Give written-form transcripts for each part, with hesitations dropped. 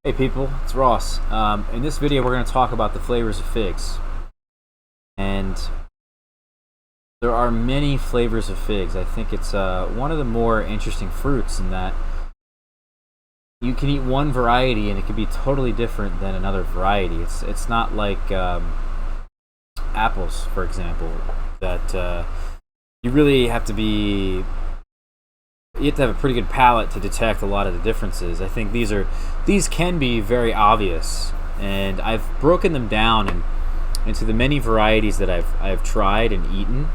Hey people, it's Ross. In this video we're going to talk about the flavors of figs. And there are many flavors of figs. I think it's one of the more interesting fruits in that you can eat one variety and it can be totally different than another variety. It's not like apples, for example, that you really have to be... You have to have a pretty good palate to detect a lot of the differences. I think these can be very obvious, and I've broken them down into the many varieties that I've tried and eaten.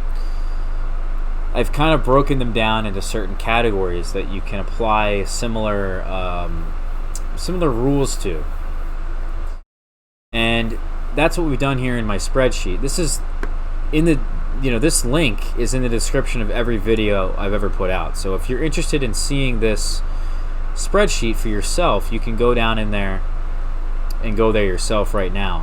I've kind of broken them down into certain categories that you can apply similar rules to, and that's what we've done here in my spreadsheet. This is in the this link is in the description of every video I've ever put out. So if you're interested in seeing this spreadsheet for yourself, you can go down in there and go there yourself right now.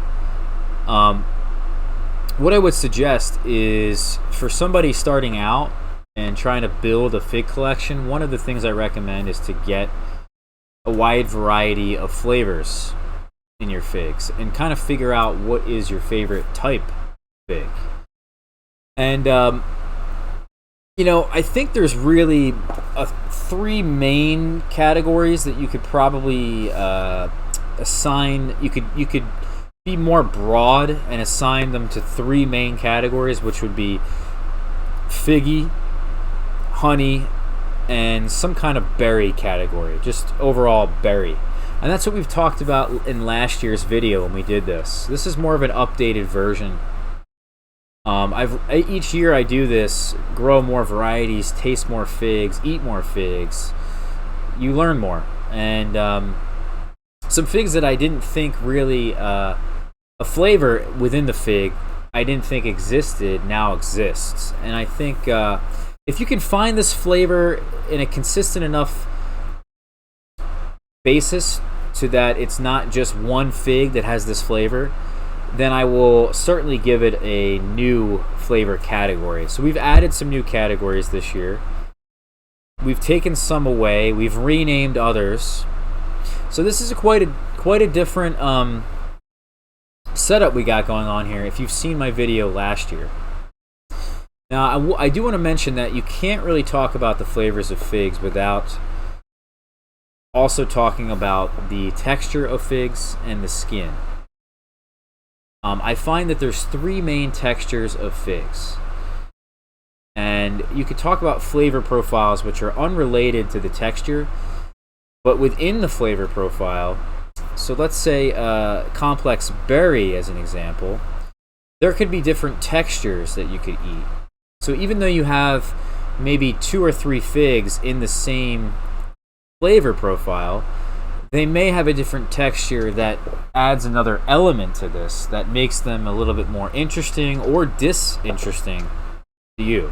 What I would suggest is for somebody starting out and trying to build a fig collection, one of the things I recommend is to get a wide variety of flavors in your figs and kind of figure out what is your favorite type fig. And, I think there's really three main categories that you could probably assign. You could be more broad and assign them to three main categories, which would be figgy, honey, and some kind of berry category, just overall berry. And that's what we've talked about in last year's video when we did this. This is more of an updated version. Each year I do this, grow more varieties, taste more figs, eat more figs. You learn more. And some figs that I didn't think really, a flavor within the fig I didn't think existed, now exists. And I think if you can find this flavor in a consistent enough basis so that it's not just one fig that has this flavor, then I will certainly give it a new flavor category. So we've added some new categories this year. We've taken some away. We've renamed others. So this is quite a different setup we got going on here if you've seen my video last year. Now, I do want to mention that you can't really talk about the flavors of figs without also talking about the texture of figs and the skin. I find that there's three main textures of figs. And you could talk about flavor profiles which are unrelated to the texture, but within the flavor profile, so let's say complex berry as an example, there could be different textures that you could eat. So even though you have maybe 2 or 3 figs in the same flavor profile, they may have a different texture that adds another element to this that makes them a little bit more interesting or disinteresting to you.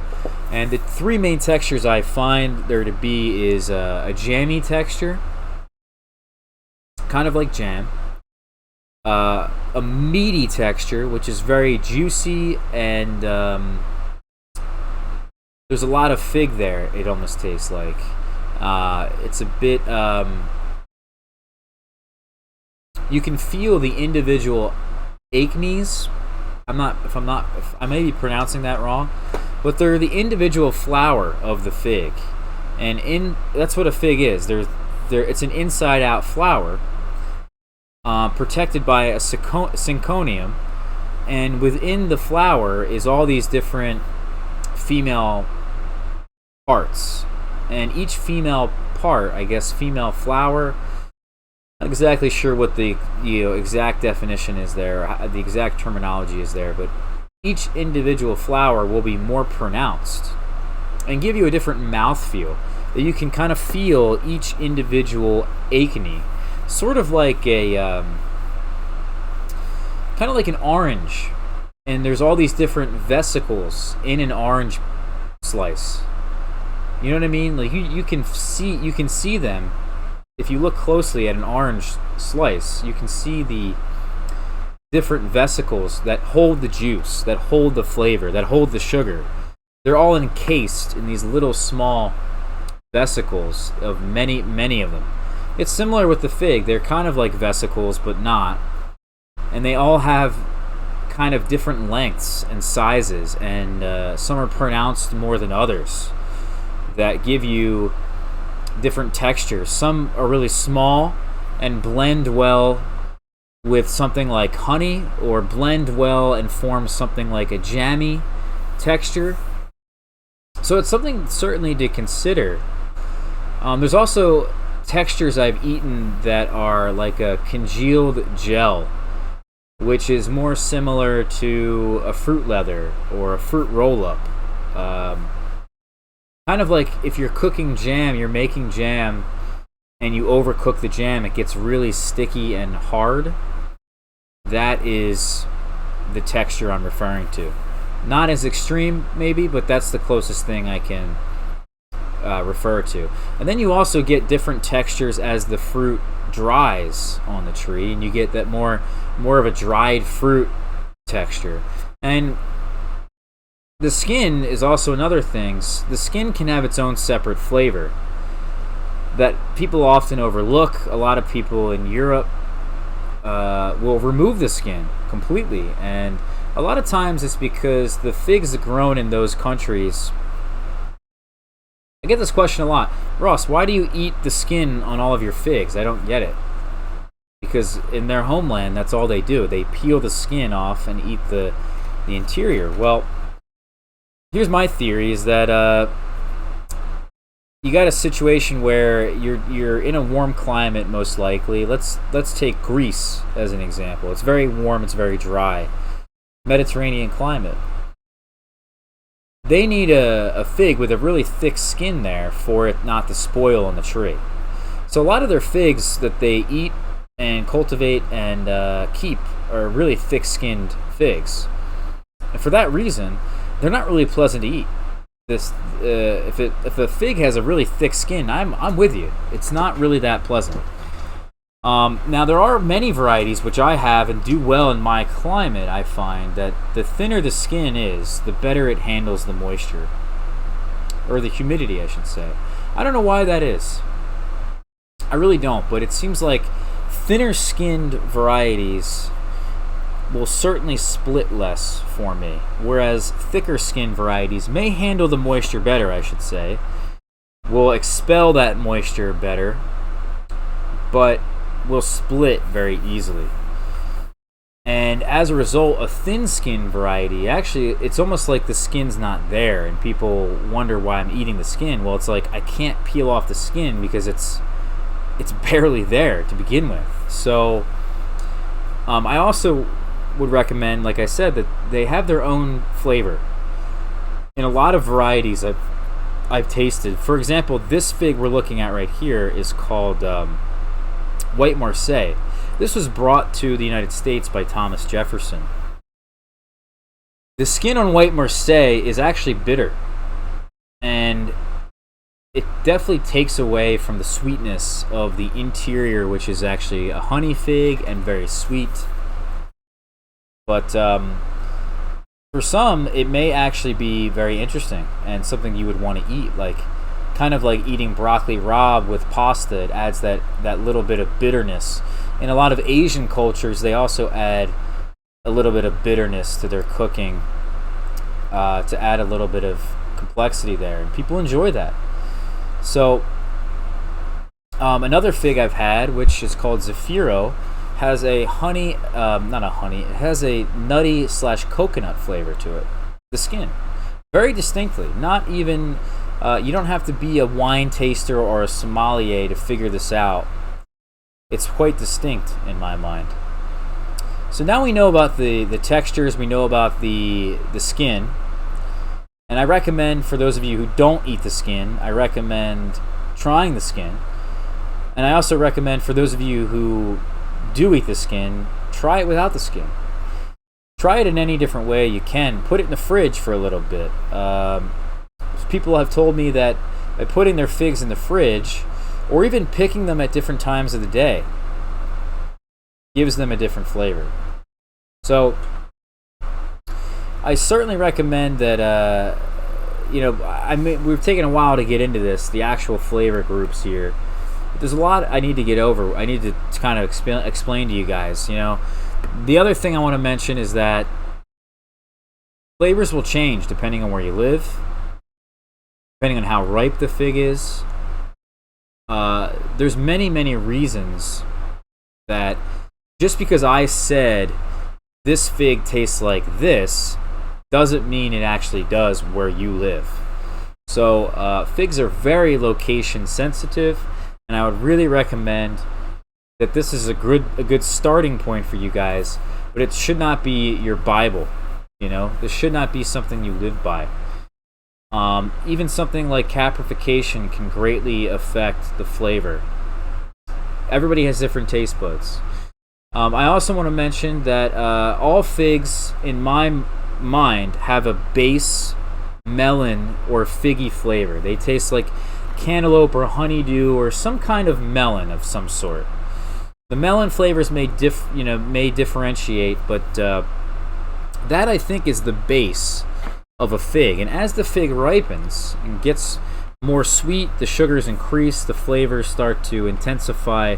And the three main textures I find there to be is a jammy texture, kind of like jam, a meaty texture, which is very juicy, and there's a lot of fig there, it almost tastes like. It's a bit... you can feel the individual acnes. I may be pronouncing that wrong, but they're the individual flower of the fig, and that's what a fig is. It's an inside-out flower, protected by a synconium, and within the flower is all these different female parts, and each female part, I guess, female flower. Not exactly sure what the exact definition is there, the exact terminology is there, but each individual flower will be more pronounced and give you a different mouthfeel that you can kind of feel each individual acne, sort of like an orange, and there's all these different vesicles in an orange slice. You know what I mean? Like you can see them. If you look closely at an orange slice, you can see the different vesicles that hold the juice, that hold the flavor, that hold the sugar. They're all encased in these little small vesicles of many of them. It's similar with the fig. They're kind of like vesicles, but not. And they all have kind of different lengths and sizes, and some are pronounced more than others that give you different textures. Some are really small and blend well with something like honey, or blend well and form something like a jammy texture. So it's something certainly to consider. There's also textures I've eaten that are like a congealed gel, which is more similar to a fruit leather or a fruit roll-up. Kind of like if you're cooking jam, you're making jam, and you overcook the jam, it gets really sticky and hard. That is the texture I'm referring to. Not as extreme, maybe, but that's the closest thing I can refer to. And then you also get different textures as the fruit dries on the tree, and you get that more of a dried fruit texture. And the skin is also another thing. The skin can have its own separate flavor that people often overlook. A lot of people in Europe will remove the skin completely, and a lot of times it's because the figs grown in those countries. I get this question a lot. Ross, why do you eat the skin on all of your figs? I don't get it. Because in their homeland, that's all they do. They peel the skin off and eat the interior. Well, here's my theory: is that you got a situation where you're in a warm climate, most likely. Let's take Greece as an example. It's very warm. It's very dry. Mediterranean climate. They need a fig with a really thick skin there for it not to spoil on the tree. So a lot of their figs that they eat and cultivate and keep are really thick-skinned figs. And for that reason, they're not really pleasant to eat. If a fig has a really thick skin, I'm with you. It's not really that pleasant. Now there are many varieties which I have and do well in my climate. I find that the thinner the skin is, the better it handles the moisture, or the humidity, I should say. I don't know why that is. I really don't, but it seems like thinner skinned varieties will certainly split less for me, whereas thicker skinned varieties may handle the moisture better, I should say, will expel that moisture better, but will split very easily. And as a result, a thin skinned variety, actually, it's almost like the skin's not there, and people wonder why I'm eating the skin. Well, it's like I can't peel off the skin because it's barely there to begin with. So I also would recommend, like I said, that they have their own flavor. In a lot of varieties I've tasted, for example, this fig we're looking at right here is called White Marseille. This was brought to the United States by Thomas Jefferson. The skin on White Marseille is actually bitter, and it definitely takes away from the sweetness of the interior, which is actually a honey fig and very sweet. But for some, it may actually be very interesting and something you would want to eat, like kind of like eating broccoli rabe with pasta. It adds that little bit of bitterness. In a lot of Asian cultures, they also add a little bit of bitterness to their cooking to add a little bit of complexity there, and people enjoy that. So another fig I've had, which is called Zafiro, has a honey, it has a nutty / coconut flavor to it. The skin, very distinctly. Not even, you don't have to be a wine taster or a sommelier to figure this out. It's quite distinct in my mind. So now we know about the textures, we know about the skin. And I recommend, for those of you who don't eat the skin, I recommend trying the skin. And I also recommend, for those of you who do eat the skin, try it without the skin. Try it in any different way you can. Put it in the fridge for a little bit. People have told me that by putting their figs in the fridge, or even picking them at different times of the day, gives them a different flavor. So I certainly recommend that, we've taken a while to get into this, the actual flavor groups here. But there's a lot I need to get over. I need to kind of explain to you guys. You know, the other thing I want to mention is that flavors will change depending on where you live, depending on how ripe the fig is. There's many reasons that just because I said this fig tastes like this doesn't mean it actually does where you live. So figs are very location sensitive, and I would really recommend that this is a good starting point for you guys, but it should not be your Bible. You know, this should not be something you live by. Even something like caprification can greatly affect the flavor. Everybody has different taste buds. I also want to mention that all figs, in my mind, have a base melon or figgy flavor. They taste like cantaloupe or honeydew or some kind of melon of some sort. The melon flavors may differentiate, but that I think is the base of a fig. And as the fig ripens and gets more sweet, the sugars increase, the flavors start to intensify.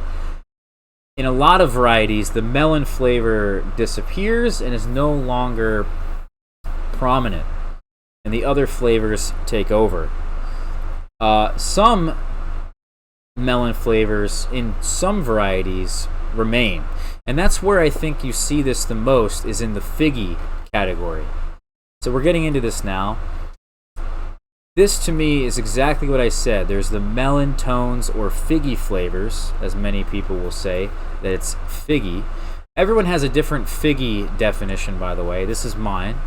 In a lot of varieties, the melon flavor disappears and is no longer prominent, and the other flavors take over. Some melon flavors in some varieties remain, and that's where I think you see this the most, is in the figgy category. So we're getting into this now. This to me is exactly what I said. There's the melon tones or figgy flavors, as many people will say that it's figgy. Everyone has a different figgy definition, by the way. This is mine.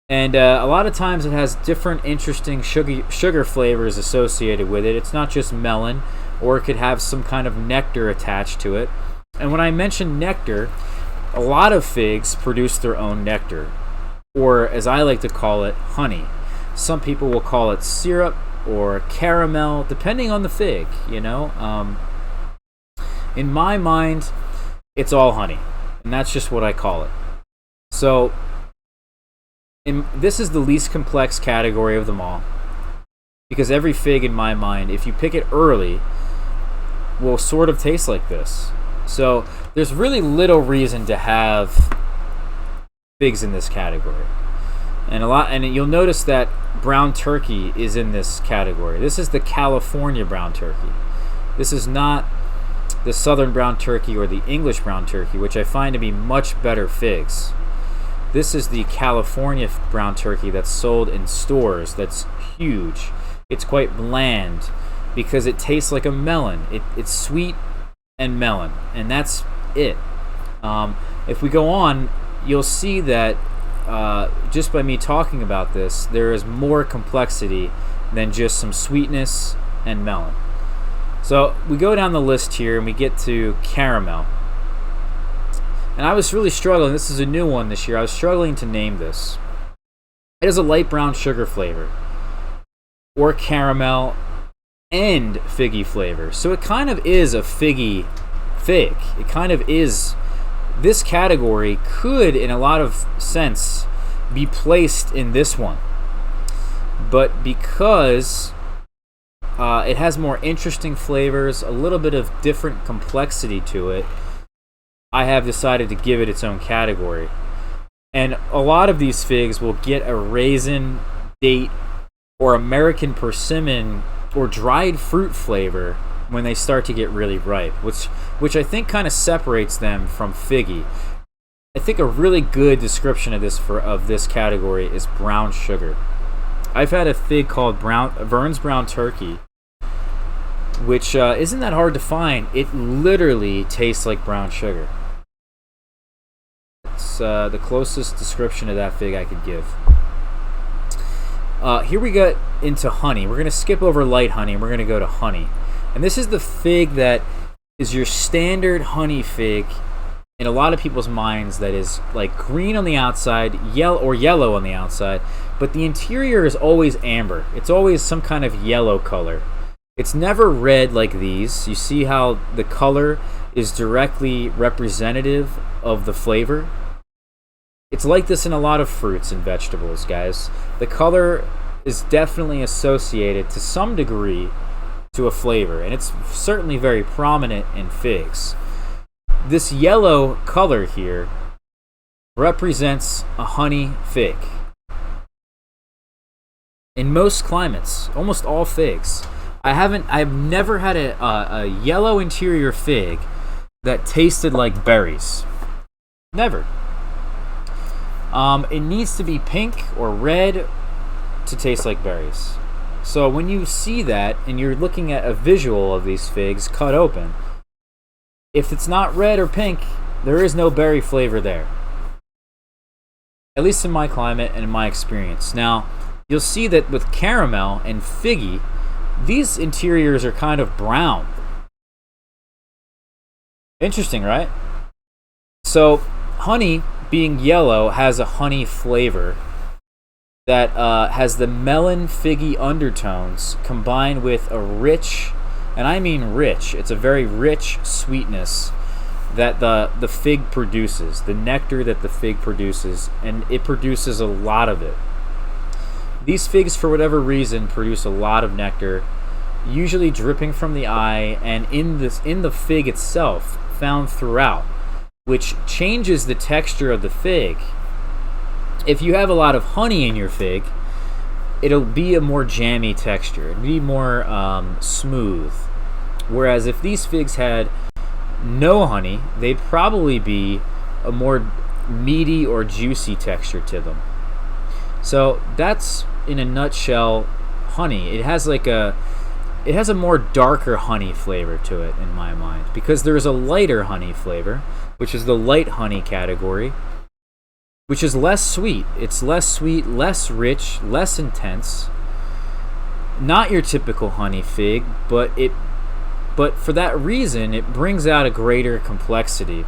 And a lot of times it has different interesting sugar flavors associated with it. It's not just melon, or it could have some kind of nectar attached to it. And when I mention nectar, a lot of figs produce their own nectar, or as I like to call it, honey. Some people will call it syrup or caramel, depending on the fig, you know. In my mind, it's all honey, and that's just what I call it. So, this is the least complex category of them all, because every fig, in my mind, if you pick it early, will sort of taste like this. So, there's really little reason to have figs in this category. And you'll notice that brown turkey is in this category. This is the California brown turkey. This is not the southern brown turkey or the English brown turkey, which I find to be much better figs. This is the California brown turkey that's sold in stores. That's huge. It's quite bland because it tastes like a melon. It's sweet and melon, and that's it. If we go on, you'll see that just by me talking about this, there is more complexity than just some sweetness and melon. So we go down the list here and we get to caramel. And I was really struggling. This is a new one this year. I was struggling to name this. It has a light brown sugar flavor, or caramel and figgy flavor. So it kind of is a figgy fig. It kind of is. This category could, in a lot of sense, be placed in this one. But because it has more interesting flavors, a little bit of different complexity to it, I have decided to give it its own category. And a lot of these figs will get a raisin, date, or American persimmon or dried fruit flavor when they start to get really ripe, which I think kind of separates them from figgy. I think a really good description of this category is brown sugar. I've had a fig called Vern's Brown Turkey, which isn't that hard to find. It literally tastes like brown sugar. It's the closest description of that fig I could give. Here we get into honey. We're going to skip over light honey, and we're going to go to honey. And this is the fig that is your standard honey fig in a lot of people's minds, that is like green on the outside, yellow on the outside, but the interior is always amber. It's always some kind of yellow color. It's never red like these. You see how the color is directly representative of the flavor? It's like this in a lot of fruits and vegetables, guys. The color is definitely associated to some degree to a flavor, and it's certainly very prominent in figs. This yellow color here represents a honey fig. In most climates, almost all figs, I've never had a yellow interior fig that tasted like berries. Never. It needs to be pink or red to taste like berries. So when you see that and you're looking at a visual of these figs cut open, if it's not red or pink, there is no berry flavor there. At least in my climate and in my experience. Now, you'll see that with caramel and figgy, these interiors are kind of brown. Interesting, right? So, honey, being yellow, has a honey flavor that has the melon figgy undertones combined with a rich, and I mean rich, it's a very rich sweetness that the fig produces, the nectar that the fig produces, and it produces a lot of it. These figs, for whatever reason, produce a lot of nectar, usually dripping from the eye and in the fig itself, found throughout, which changes the texture of the fig. If you have a lot of honey in your fig, it'll be a more jammy texture. It'll be more smooth. Whereas if these figs had no honey, they'd probably be a more meaty or juicy texture to them. So that's, in a nutshell, honey. It has a more darker honey flavor to it in my mind, because there's a lighter honey flavor, which is the light honey category, which is less sweet. It's less sweet, less rich, less intense. Not your typical honey fig, but for that reason, it brings out a greater complexity.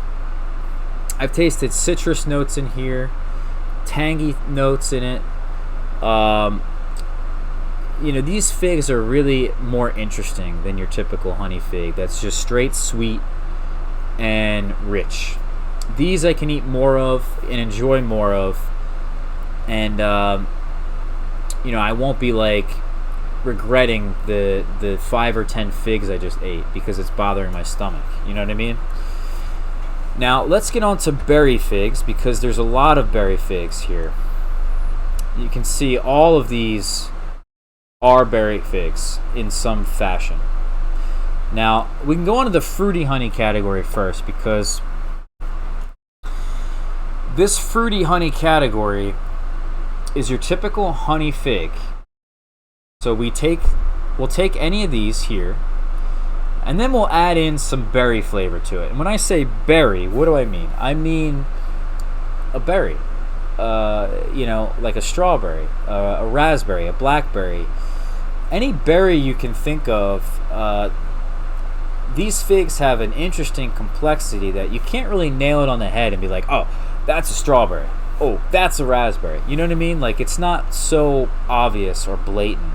I've tasted citrus notes in here, tangy notes in it. These figs are really more interesting than your typical honey fig that's just straight sweet and rich. These I can eat more of and enjoy more of, and I won't be like regretting the 5 or 10 figs I just ate because it's bothering my stomach. You know what I mean? Now let's get on to berry figs, because there's a lot of berry figs here. You can see all of these are berry figs in some fashion. Now we can go on to the fruity honey category first, because this fruity honey category is your typical honey fig. So we'll take any of these here, and then we'll add in some berry flavor to it. And when I say berry, what do I mean? I mean a berry, like a strawberry, a raspberry, a blackberry, any berry you can think of. These figs have an interesting complexity that you can't really nail it on the head and be like, oh, that's a strawberry. Oh, that's a raspberry. You know what I mean? Like, it's not so obvious or blatant.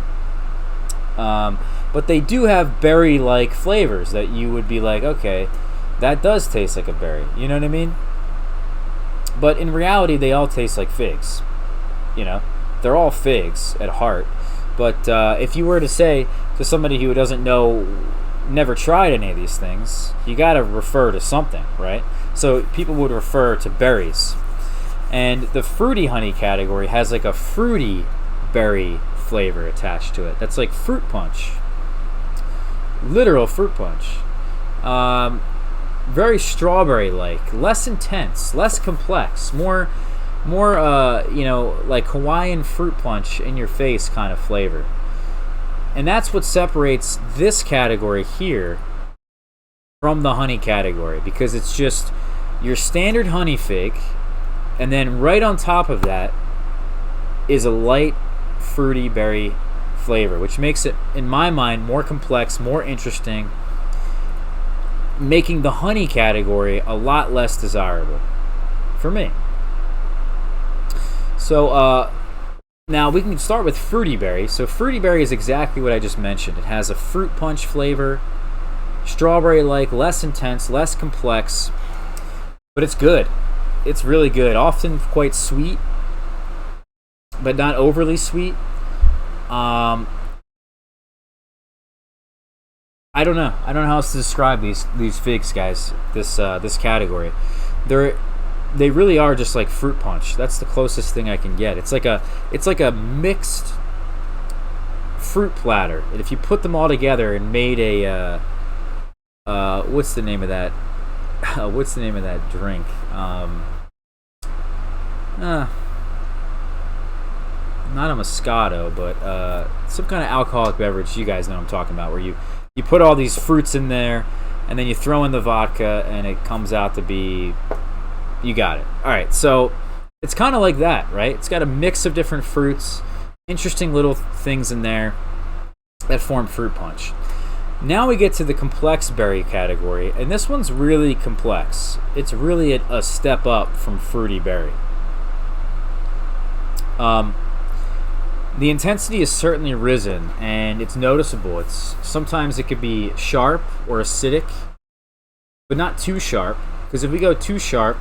But they do have berry-like flavors that you would be like, okay, that does taste like a berry. You know what I mean? But in reality, they all taste like figs. They're all figs at heart. But if you were to say to somebody who doesn't know, never tried any of these things, you got to refer to something, right? So people would refer to berries. And the fruity honey category has like a fruity berry flavor attached to it. That's like fruit punch. Literal fruit punch. Very strawberry-like, less intense, less complex, more like Hawaiian fruit punch in your face kind of flavor. And that's what separates this category here from the honey category, because it's just your standard honey fig, and then right on top of that is a light fruity berry flavor, which makes it, in my mind, more complex, more interesting, making the honey category a lot less desirable for me. So now we can start with fruity berry. So fruity berry is exactly what I just mentioned. It has a fruit punch flavor, strawberry-like, less intense, less complex, but it's good. It's really good. Often quite sweet, but not overly sweet. I don't know. I don't know how else to describe these figs, guys. This category, they really are just like fruit punch. That's the closest thing I can get. It's like a mixed fruit platter. And if you put them all together and made a what's the name of that? What's the name of that drink? Not a Moscato, but some kind of alcoholic beverage. You guys know what I'm talking about, where you put all these fruits in there, and then you throw in the vodka, and it comes out to be, you got it. All right, so it's kind of like that, right? It's got a mix of different fruits, interesting little things in there that form fruit punch. Now we get to the complex berry category, and this one's really complex. It's really a step up from fruity berry. The intensity has certainly risen, and it's noticeable. Sometimes it could be sharp or acidic, but not too sharp, because if we go too sharp,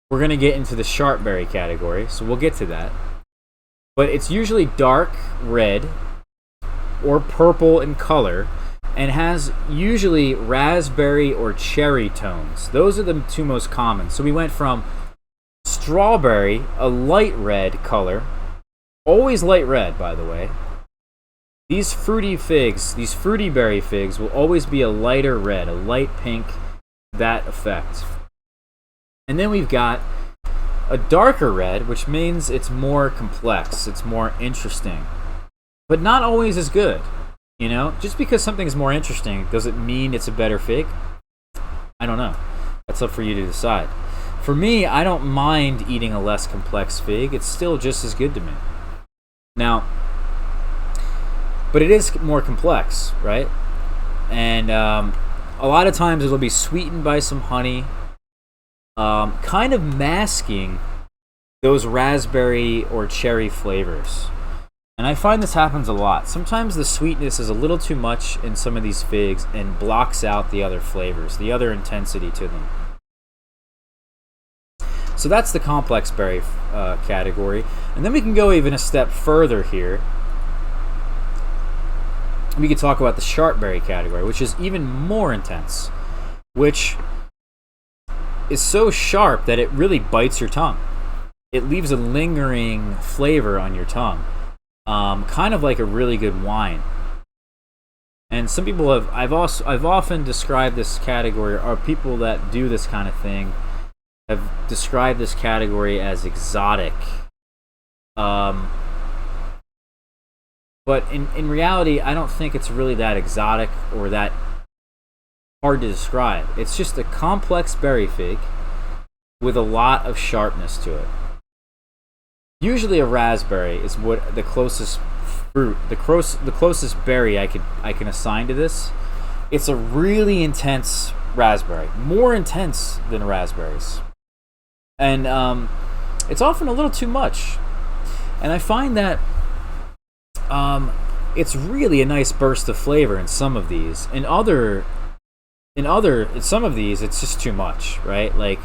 we're going to get into the sharp berry category, so we'll get to that. But it's usually dark red or purple in color, and has usually raspberry or cherry tones. Those are the two most common. So we went from strawberry, a light red color, always light red, by the way. These fruity berry figs will always be a lighter red, a light pink, that effect. And then we've got a darker red, which means it's more complex, it's more interesting, but not always as good. You know, just because something's more interesting, does it mean it's a better fig? I don't know. That's up for you to decide. For me, I don't mind eating a less complex fig. It's still just as good to me. Now, but it is more complex, right? And a lot of times it'll be sweetened by some honey, kind of masking those raspberry or cherry flavors. And I find this happens a lot. Sometimes the sweetness is a little too much in some of these figs and blocks out the other flavors, the other intensity to them. So that's the complex berry category. And then we can go even a step further here. We could talk about the sharp berry category, which is even more intense, which is so sharp that it really bites your tongue. It leaves a lingering flavor on your tongue. Kind of like a really good wine. And some people I've often described this category, or people that do this kind of thing have described this category as exotic. But in reality, I don't think it's really that exotic or that hard to describe. It's just a complex berry fig with a lot of sharpness to it. Usually a raspberry is what the closest fruit, the closest berry I can assign to this. It's a really intense raspberry, more intense than raspberries, and it's often a little too much. And I find that it's really a nice burst of flavor in some of these. In some of these, it's just too much, right? Like,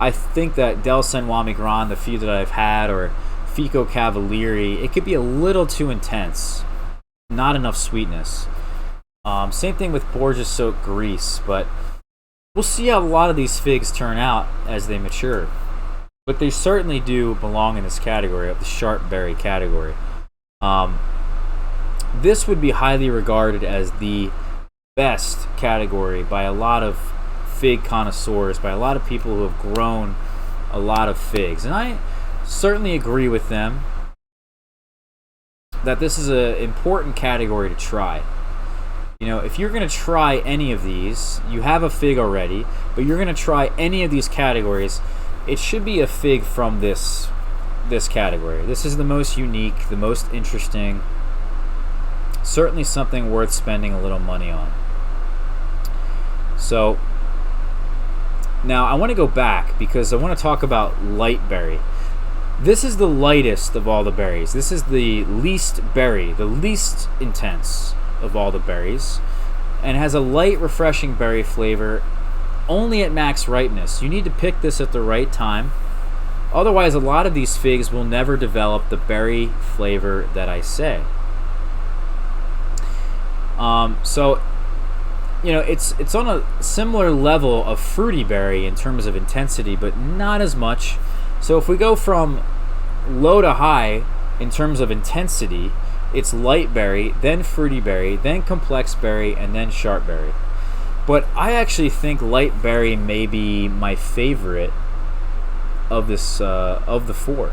I think that Del San Juan Migran, the few that I've had, or Fico Cavalieri, it could be a little too intense. Not enough sweetness. Same thing with Borgia Soaked Grease, but we'll see how a lot of these figs turn out as they mature. But they certainly do belong in this category of the sharp berry category. This would be highly regarded as the best category by a lot of fig connoisseurs, by a lot of people who have grown a lot of figs. And I certainly agree with them that this is an important category to try. You know, if you're going to try any of these, you have a fig already, but you're going to try any of these categories, it should be a fig from this category. This is the most unique, the most interesting, certainly something worth spending a little money on. So now I want to go back because I want to talk about light berry. This is the lightest of all the berries. This is the least berry, the least intense of all the berries, and has a light, refreshing berry flavor only at max ripeness. You need to pick this at the right time. Otherwise, a lot of these figs will never develop the berry flavor that I say. So it's on a similar level of fruity berry in terms of intensity, but not as much. So if we go from low to high in terms of intensity, it's light berry, then fruity berry, then complex berry, and then sharp berry. But I actually think light berry may be my favorite of this of the four.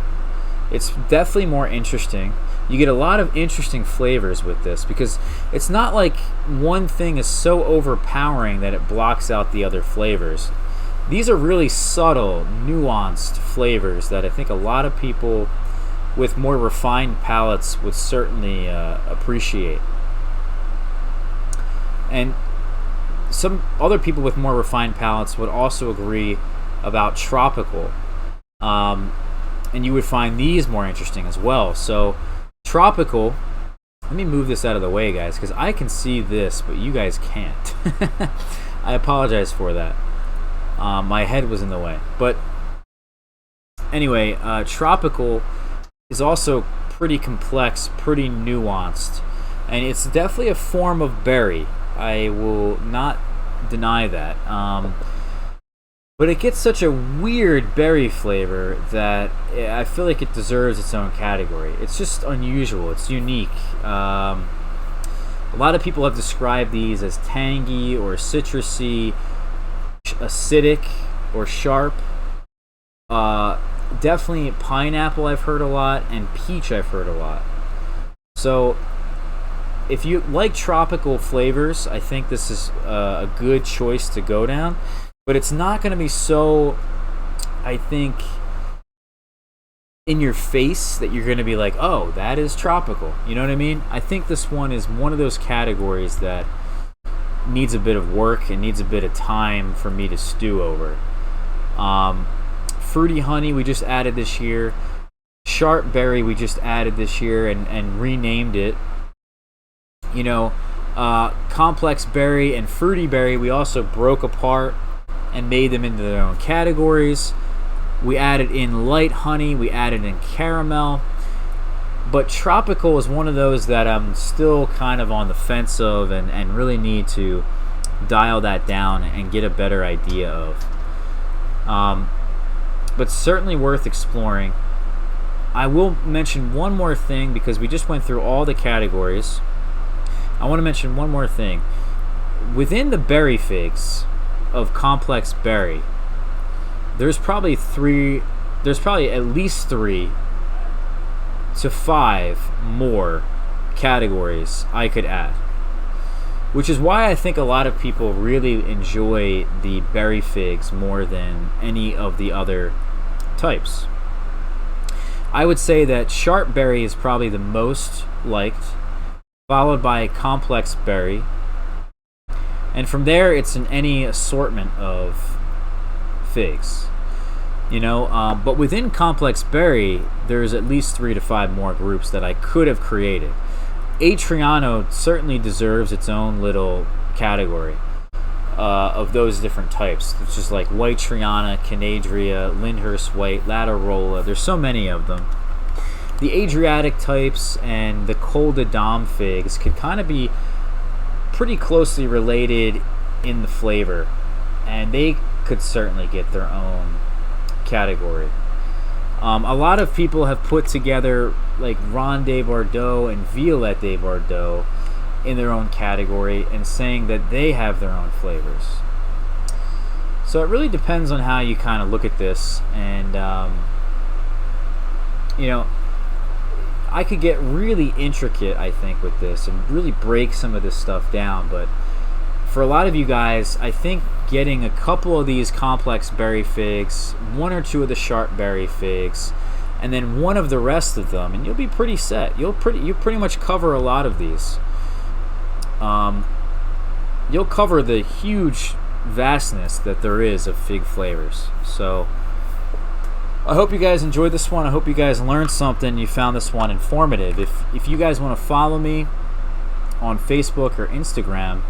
It's definitely more interesting. You get a lot of interesting flavors with this because it's not like one thing is so overpowering that it blocks out the other flavors. These are really subtle, nuanced flavors that I think a lot of people with more refined palates would certainly appreciate. And some other people with more refined palates would also agree about tropical. And you would find these more interesting as well. So tropical, let me move this out of the way, guys, because I can see this, but you guys can't. I apologize for that. My head was in the way. But anyway, tropical is also pretty complex, pretty nuanced, and it's definitely a form of berry. I will not deny that. But it gets such a weird berry flavor that I feel like it deserves its own category. It's just unusual. It's unique. A lot of people have described these as tangy or citrusy, acidic or sharp. Definitely pineapple I've heard a lot, and peach I've heard a lot. So if you like tropical flavors, I think this is a good choice to go down. But it's not going to be so, I think, in your face that you're going to be like, oh, that is tropical. You know what I mean? I think this one is one of those categories that needs a bit of work and needs a bit of time for me to stew over. Fruity honey we just added this year. Sharp berry we just added this year and renamed it. Complex berry and fruity berry we also broke apart and made them into their own categories. We added in light honey, we added in caramel. But tropical is one of those that I'm still kind of on the fence of and really need to dial that down and get a better idea of. But certainly worth exploring. I will mention one more thing because we just went through all the categories. I want to mention one more thing. Within the berry figs of complex berry, there's probably at least 3 to 5 more categories I could add, which is why I think a lot of people really enjoy the berry figs more than any of the other types. I would say that sharp berry is probably the most liked, followed by complex berry. And from there, it's in any assortment of figs, But within complex berry, there's at least 3 to 5 more groups that I could have created. Atriano certainly deserves its own little category of those different types. It's just like White Triana, Canadria, Lyndhurst White, Latarola. There's so many of them. The Adriatic types and the Col de Dame figs could kind of be pretty closely related in the flavor, and they could certainly get their own category. A lot of people have put together like Ronde de Bordeaux and Violette de Bordeaux in their own category and saying that they have their own flavors. So it really depends on how you kind of look at this, and I could get really intricate, I think, with this and really break some of this stuff down, but for a lot of you guys, I think getting a couple of these complex berry figs, 1 or 2 of the sharp berry figs, and then 1 of the rest of them, and you'll be pretty set. You pretty much cover a lot of these. You'll cover the huge vastness that there is of fig flavors. So I hope you guys enjoyed this one. I hope you guys learned something. You found this one informative. If you guys want to follow me on Facebook or Instagram,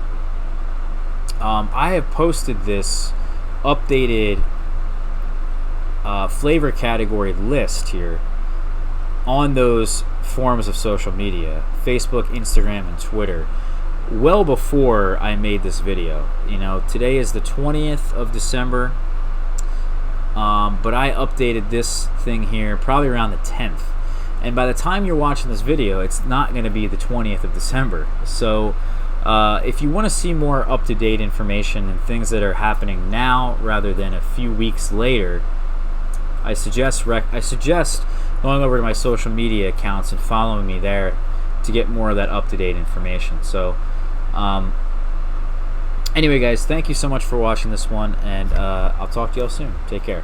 I have posted this updated flavor category list here on those forms of social media, Facebook, Instagram, and Twitter. well before I made this video. You know, today is the 20th of December, but I updated this thing here probably around the 10th. And by the time you're watching this video, it's not going to be the 20th of December. So if you want to see more up-to-date information and things that are happening now rather than a few weeks later, I suggest going over to my social media accounts and following me there to get more of that up-to-date information. So anyway, guys, thank you so much for watching this one, and I'll talk to y'all soon. Take care.